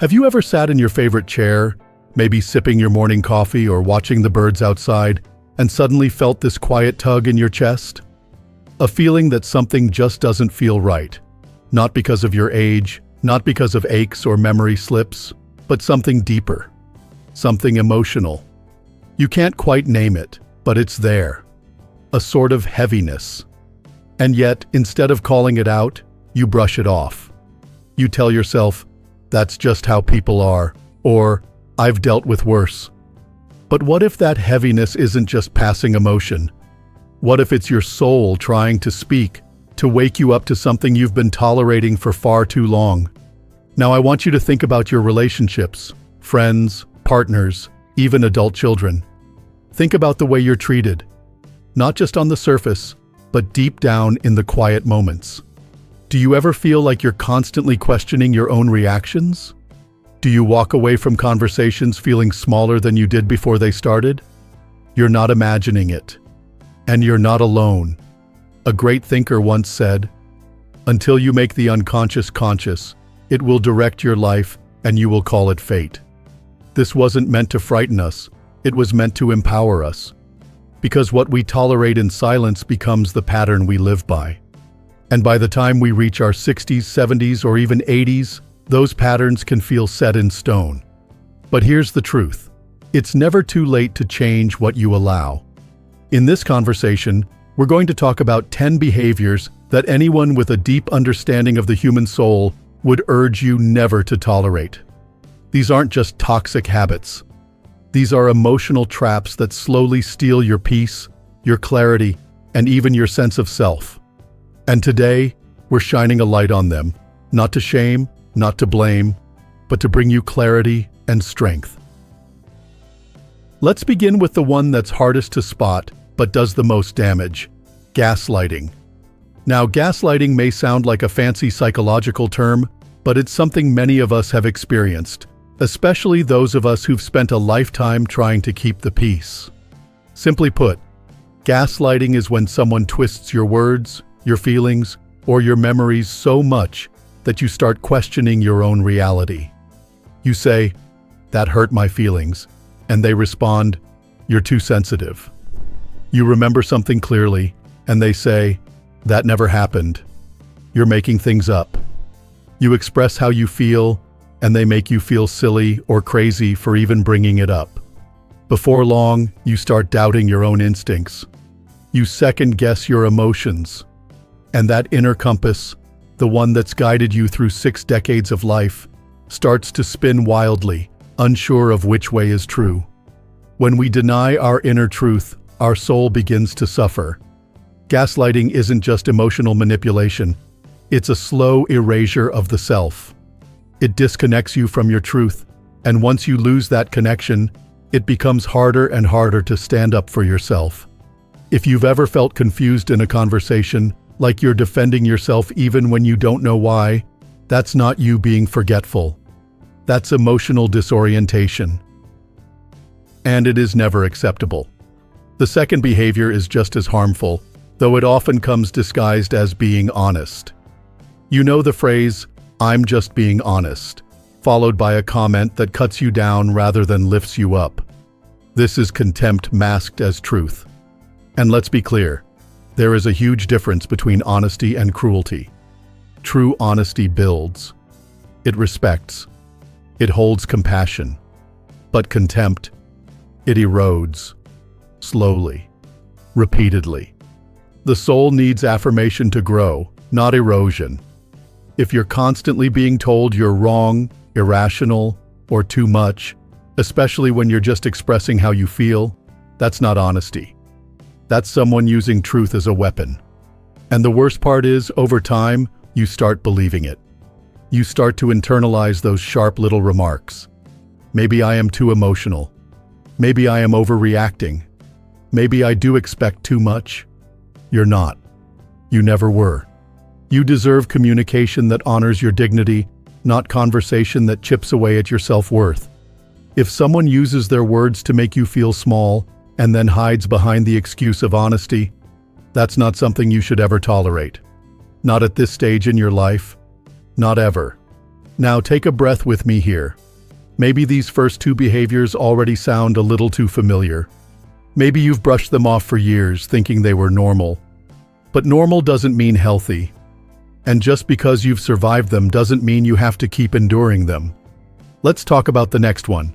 Have you ever sat in your favorite chair, maybe sipping your morning coffee or watching the birds outside, and suddenly felt this quiet tug in your chest? A feeling that something just doesn't feel right. Not because of your age, not because of aches or memory slips, but something deeper. Something emotional. You can't quite name it, but it's there. A sort of heaviness. And yet, instead of calling it out, you brush it off. You tell yourself, that's just how people are, or I've dealt with worse. But what if that heaviness isn't just passing emotion? What if it's your soul trying to speak, to wake you up to something you've been tolerating for far too long? Now I want you to think about your relationships, friends, partners, even adult children. Think about the way you're treated, not just on the surface, but deep down in the quiet moments. Do you ever feel like you're constantly questioning your own reactions? Do you walk away from conversations feeling smaller than you did before they started? You're not imagining it. And you're not alone. A great thinker once said, "Until you make the unconscious conscious, it will direct your life and you will call it fate." This wasn't meant to frighten us, it was meant to empower us. Because what we tolerate in silence becomes the pattern we live by. And by the time we reach our 60s, 70s, or even 80s, those patterns can feel set in stone. But here's the truth. It's never too late to change what you allow. In this conversation, we're going to talk about 10 behaviors that anyone with a deep understanding of the human soul would urge you never to tolerate. These aren't just toxic habits. These are emotional traps that slowly steal your peace, your clarity, and even your sense of self. And today, we're shining a light on them, not to shame, not to blame, but to bring you clarity and strength. Let's begin with the one that's hardest to spot, but does the most damage: gaslighting. Now, gaslighting may sound like a fancy psychological term, but it's something many of us have experienced, especially those of us who've spent a lifetime trying to keep the peace. Simply put, gaslighting is when someone twists your words, your feelings, or your memories so much that you start questioning your own reality. You say, "That hurt my feelings," and they respond, "You're too sensitive." You remember something clearly, and they say, "That never happened. You're making things up." You express how you feel, and they make you feel silly or crazy for even bringing it up. Before long, you start doubting your own instincts. You second-guess your emotions. And that inner compass, the one that's guided you through 6 decades of life, starts to spin wildly, unsure of which way is true. When we deny our inner truth, our soul begins to suffer. Gaslighting isn't just emotional manipulation. It's a slow erasure of the self. It disconnects you from your truth, and once you lose that connection, it becomes harder and harder to stand up for yourself. If you've ever felt confused in a conversation, like you're defending yourself even when you don't know why, that's not you being forgetful. That's emotional disorientation. And it is never acceptable. The second behavior is just as harmful, though it often comes disguised as being honest. You know the phrase, "I'm just being honest," followed by a comment that cuts you down rather than lifts you up. This is contempt masked as truth. And let's be clear, there is a huge difference between honesty and cruelty. True honesty builds. It respects. It holds compassion. But contempt, it erodes. Slowly. Repeatedly. The soul needs affirmation to grow, not erosion. If you're constantly being told you're wrong, irrational, or too much, especially when you're just expressing how you feel, that's not honesty. That's someone using truth as a weapon. And the worst part is, over time, you start believing it. You start to internalize those sharp little remarks. Maybe I am too emotional. Maybe I am overreacting. Maybe I do expect too much. You're not. You never were. You deserve communication that honors your dignity, not conversation that chips away at your self-worth. If someone uses their words to make you feel small and then hides behind the excuse of honesty, that's not something you should ever tolerate. Not at this stage in your life. Not ever. Now take a breath with me here. Maybe these first two behaviors already sound a little too familiar. Maybe you've brushed them off for years, thinking they were normal. But normal doesn't mean healthy. And just because you've survived them doesn't mean you have to keep enduring them. Let's talk about the next one.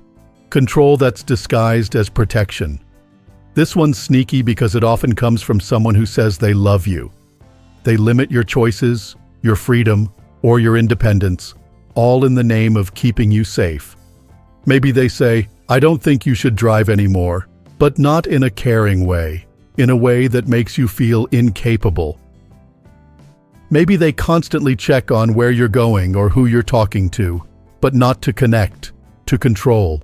Control that's disguised as protection. This one's sneaky because it often comes from someone who says they love you. They limit your choices, your freedom, or your independence, all in the name of keeping you safe. Maybe they say, "I don't think you should drive anymore," but not in a caring way, in a way that makes you feel incapable. Maybe they constantly check on where you're going or who you're talking to, but not to connect, to control.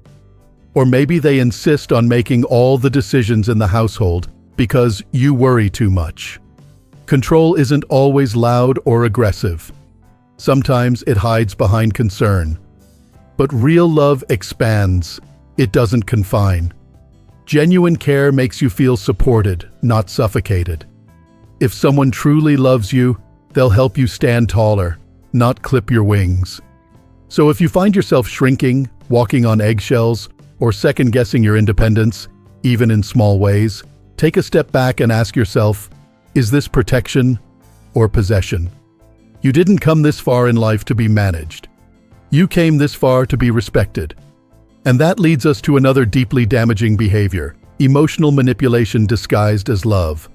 Or maybe they insist on making all the decisions in the household because you worry too much. Control isn't always loud or aggressive. Sometimes it hides behind concern. But real love expands. It doesn't confine. Genuine care makes you feel supported, not suffocated. If someone truly loves you, they'll help you stand taller, not clip your wings. So if you find yourself shrinking, walking on eggshells, or second-guessing your independence, even in small ways, take a step back and ask yourself, is this protection or possession? You didn't come this far in life to be managed. You came this far to be respected. And that leads us to another deeply damaging behavior, emotional manipulation disguised as love.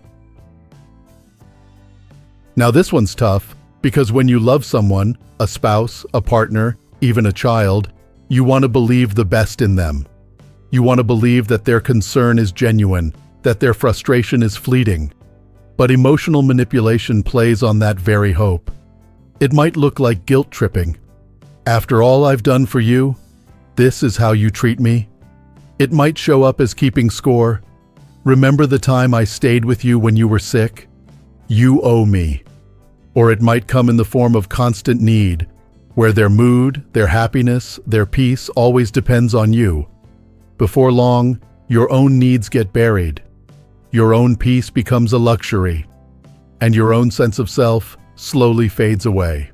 Now this one's tough, because when you love someone, a spouse, a partner, even a child, you want to believe the best in them. You want to believe that their concern is genuine, that their frustration is fleeting. But emotional manipulation plays on that very hope. It might look like guilt tripping. After all I've done for you, this is how you treat me? It might show up as keeping score. Remember the time I stayed with you when you were sick? You owe me. Or it might come in the form of constant need, where their mood, their happiness, their peace always depends on you. Before long, your own needs get buried. Your own peace becomes a luxury, and your own sense of self slowly fades away.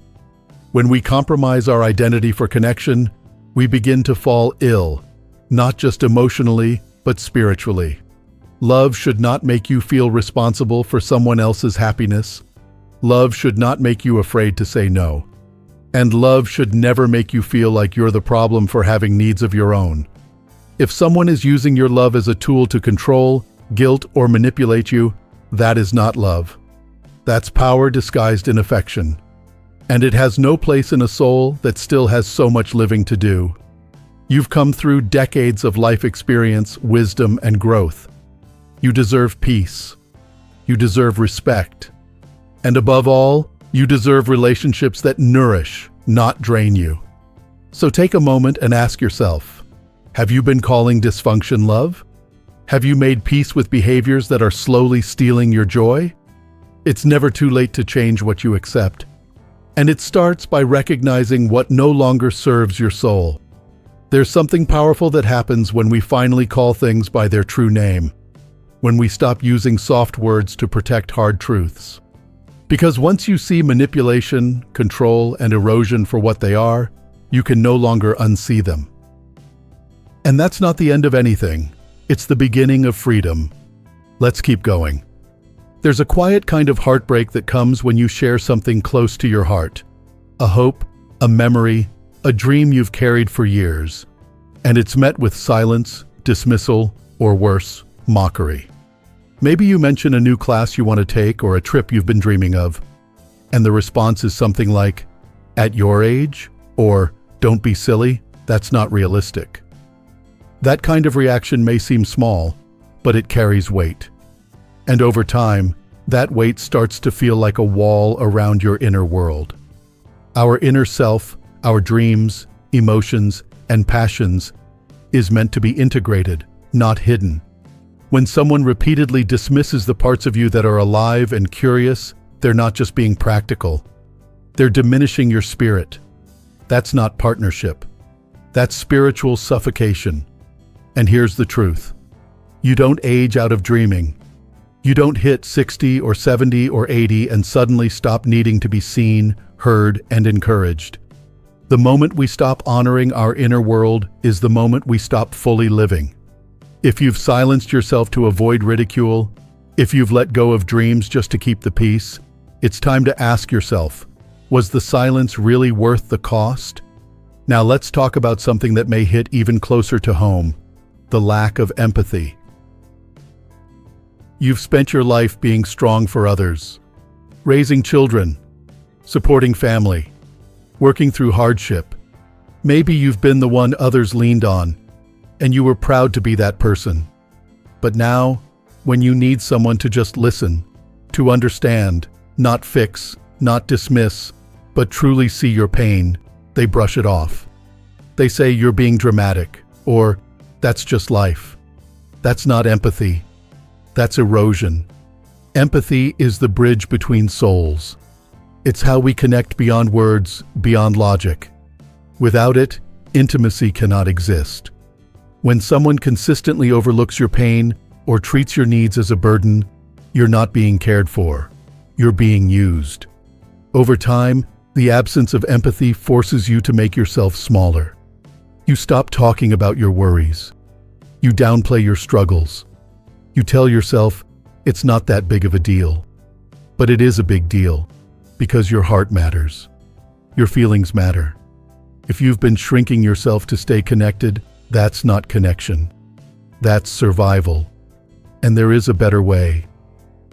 When we compromise our identity for connection, we begin to fall ill, not just emotionally, but spiritually. Love should not make you feel responsible for someone else's happiness. Love should not make you afraid to say no. And love should never make you feel like you're the problem for having needs of your own. If someone is using your love as a tool to control, guilt, or manipulate you, that is not love. That's power disguised in affection. And it has no place in a soul that still has so much living to do. You've come through decades of life experience, wisdom, and growth. You deserve peace. You deserve respect. And above all, you deserve relationships that nourish, not drain you. So take a moment and ask yourself, have you been calling dysfunction love? Have you made peace with behaviors that are slowly stealing your joy? It's never too late to change what you accept. And it starts by recognizing what no longer serves your soul. There's something powerful that happens when we finally call things by their true name, when we stop using soft words to protect hard truths. Because once you see manipulation, control, and erosion for what they are, you can no longer unsee them. And that's not the end of anything. It's the beginning of freedom. Let's keep going. There's a quiet kind of heartbreak that comes when you share something close to your heart. A hope, a memory, a dream you've carried for years. And it's met with silence, dismissal, or worse, mockery. Maybe you mention a new class you want to take or a trip you've been dreaming of. And the response is something like, "At your age?" or "Don't be silly, that's not realistic." That kind of reaction may seem small, but it carries weight. And over time, that weight starts to feel like a wall around your inner world. Our inner self, our dreams, emotions, and passions is meant to be integrated, not hidden. When someone repeatedly dismisses the parts of you that are alive and curious, they're not just being practical. They're diminishing your spirit. That's not partnership. That's spiritual suffocation. And here's the truth. You don't age out of dreaming. You don't hit 60 or 70 or 80 and suddenly stop needing to be seen, heard, and encouraged. The moment we stop honoring our inner world is the moment we stop fully living. If you've silenced yourself to avoid ridicule, if you've let go of dreams just to keep the peace, it's time to ask yourself, was the silence really worth the cost? Now let's talk about something that may hit even closer to home: the lack of empathy. You've spent your life being strong for others, raising children, supporting family, working through hardship. Maybe you've been the one others leaned on, and you were proud to be that person. But now, when you need someone to just listen, to understand, not fix, not dismiss, but truly see your pain, they brush it off. They say you're being dramatic, or that's just life. That's not empathy. That's erosion. Empathy is the bridge between souls. It's how we connect beyond words, beyond logic. Without it, intimacy cannot exist. When someone consistently overlooks your pain or treats your needs as a burden, you're not being cared for. You're being used. Over time, the absence of empathy forces you to make yourself smaller. You stop talking about your worries. You downplay your struggles. You tell yourself, it's not that big of a deal. But it is a big deal, because your heart matters. Your feelings matter. If you've been shrinking yourself to stay connected, that's not connection. That's survival. And there is a better way.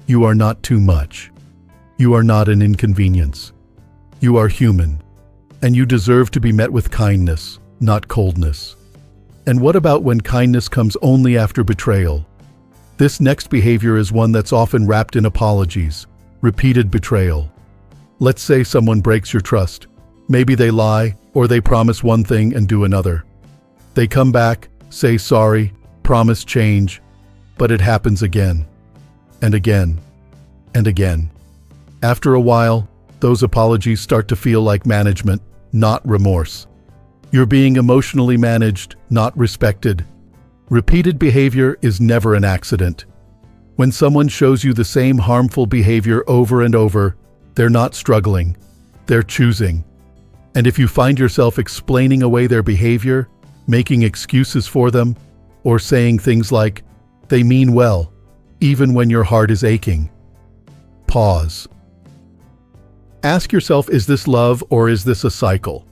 You are not too much. You are not an inconvenience. You are human, and you deserve to be met with kindness, not coldness. And what about when kindness comes only after betrayal? This next behavior is one that's often wrapped in apologies, repeated betrayal. Let's say someone breaks your trust. Maybe they lie, or they promise one thing and do another. They come back, say sorry, promise change, but it happens again, and again, and again. After a while, those apologies start to feel like management, not remorse. You're being emotionally managed, not respected. Repeated behavior is never an accident. When someone shows you the same harmful behavior over and over, they're not struggling, they're choosing. And if you find yourself explaining away their behavior, making excuses for them, or saying things like, they mean well, even when your heart is aching, pause. Ask yourself, is this love or is this a cycle?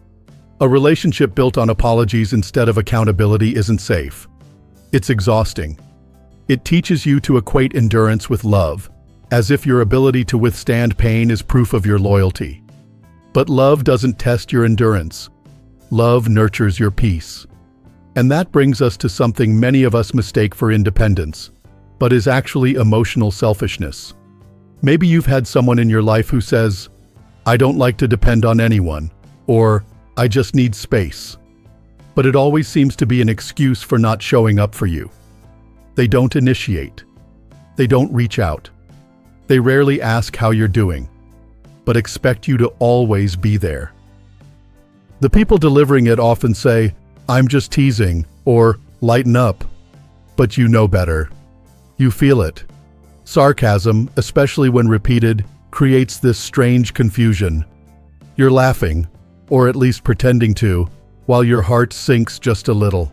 A relationship built on apologies instead of accountability isn't safe. It's exhausting. It teaches you to equate endurance with love, as if your ability to withstand pain is proof of your loyalty. But love doesn't test your endurance. Love nurtures your peace. And that brings us to something many of us mistake for independence, but is actually emotional selfishness. Maybe you've had someone in your life who says, I don't like to depend on anyone, or I just need space. But it always seems to be an excuse for not showing up for you. They don't initiate. They don't reach out. They rarely ask how you're doing, but expect you to always be there. The people delivering it often say, I'm just teasing, or lighten up. But you know better. You feel it. Sarcasm, especially when repeated, creates this strange confusion. You're laughing, or at least pretending to, while your heart sinks just a little.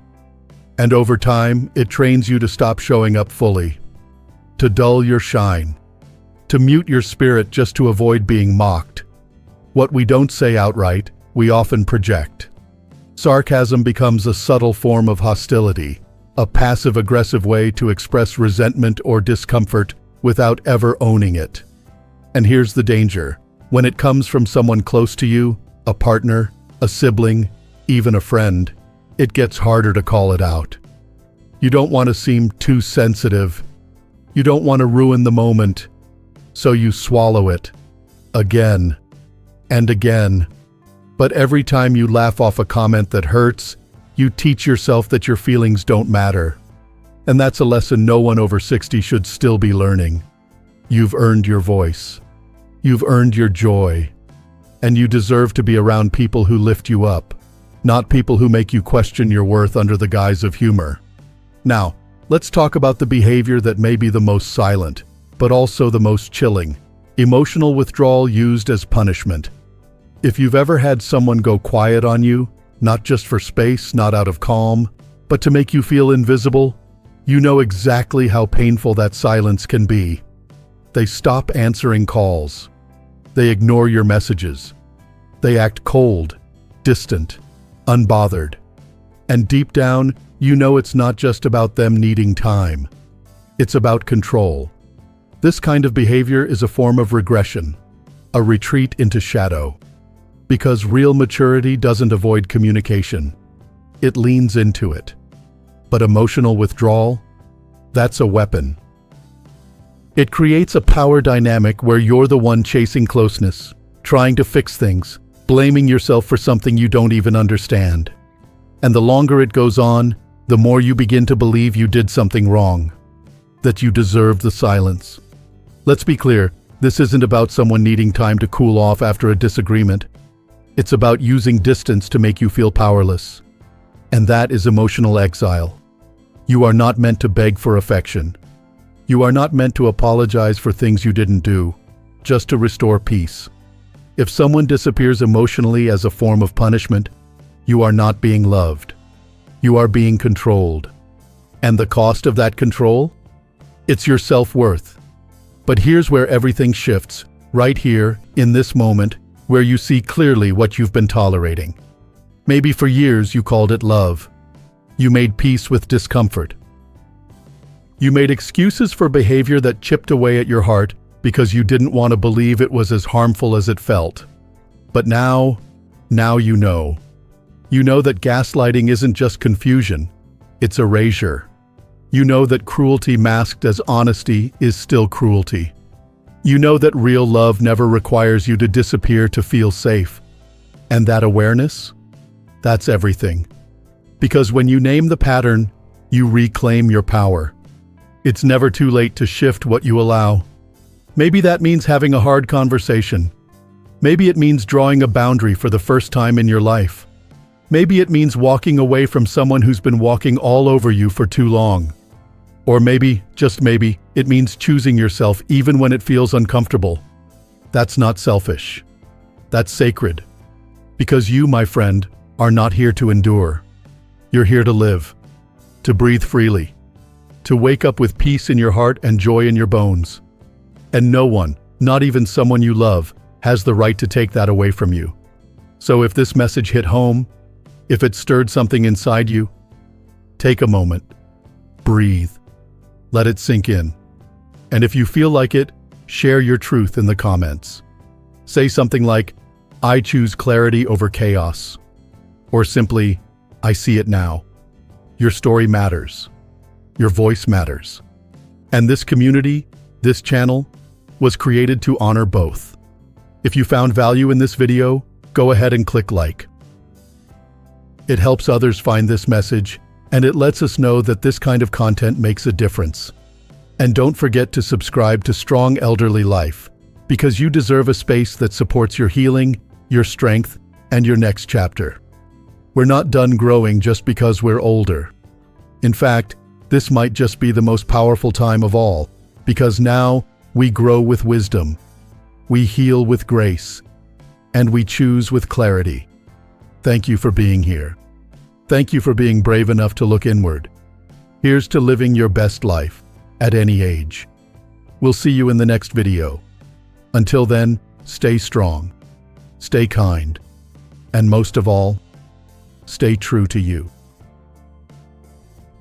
And over time, it trains you to stop showing up fully, to dull your shine, to mute your spirit just to avoid being mocked. What we don't say outright, we often project. Sarcasm becomes a subtle form of hostility, a passive-aggressive way to express resentment or discomfort without ever owning it. And here's the danger. When it comes from someone close to you, a partner, a sibling, even a friend, it gets harder to call it out. You don't want to seem too sensitive. You don't want to ruin the moment, so you swallow it. Again and again. But every time you laugh off a comment that hurts, you teach yourself that your feelings don't matter. And that's a lesson no one over 60 should still be learning. You've earned your voice. You've earned your joy. And you deserve to be around people who lift you up, not people who make you question your worth under the guise of humor. Now, let's talk about the behavior that may be the most silent, but also the most chilling: emotional withdrawal used as punishment. If you've ever had someone go quiet on you, not just for space, not out of calm, but to make you feel invisible, you know exactly how painful that silence can be. They stop answering calls. They ignore your messages. They act cold, distant, unbothered. And deep down, you know it's not just about them needing time. It's about control. This kind of behavior is a form of regression, a retreat into shadow. Because real maturity doesn't avoid communication. It leans into it. But emotional withdrawal? That's a weapon. It creates a power dynamic where you're the one chasing closeness, trying to fix things, blaming yourself for something you don't even understand. And the longer it goes on, the more you begin to believe you did something wrong, that you deserve the silence. Let's be clear, this isn't about someone needing time to cool off after a disagreement. It's about using distance to make you feel powerless. And that is emotional exile. You are not meant to beg for affection. You are not meant to apologize for things you didn't do, just to restore peace. If someone disappears emotionally as a form of punishment, you are not being loved. You are being controlled. And the cost of that control? It's your self-worth. But here's where everything shifts, right here, in this moment, where you see clearly what you've been tolerating. Maybe for years you called it love. You made peace with discomfort. You made excuses for behavior that chipped away at your heart because you didn't want to believe it was as harmful as it felt. But now you know. You know that gaslighting isn't just confusion, it's erasure. You know that cruelty masked as honesty is still cruelty. You know that real love never requires you to disappear to feel safe. And that awareness? That's everything. Because when you name the pattern, you reclaim your power. It's never too late to shift what you allow. Maybe that means having a hard conversation. Maybe it means drawing a boundary for the first time in your life. Maybe it means walking away from someone who's been walking all over you for too long. Or maybe, just maybe, it means choosing yourself even when it feels uncomfortable. That's not selfish. That's sacred. Because you, my friend, are not here to endure. You're here to live, to breathe freely, to wake up with peace in your heart and joy in your bones. And no one, not even someone you love, has the right to take that away from you. So if this message hit home, if it stirred something inside you, take a moment, breathe, let it sink in. And if you feel like it, share your truth in the comments. Say something like, "I choose clarity over chaos," or simply, "I see it now." Your story matters. Your voice matters. And this community, this channel, was created to honor both. If you found value in this video, go ahead and click like. It helps others find this message, and it lets us know that this kind of content makes a difference. And don't forget to subscribe to Strong Elderly Life, because you deserve a space that supports your healing, your strength, and your next chapter. We're not done growing just because we're older. In fact, this might just be the most powerful time of all, because now we grow with wisdom, we heal with grace, and we choose with clarity. Thank you for being here. Thank you for being brave enough to look inward. Here's to living your best life, at any age. We'll see you in the next video. Until then, stay strong, stay kind, and most of all, stay true to you.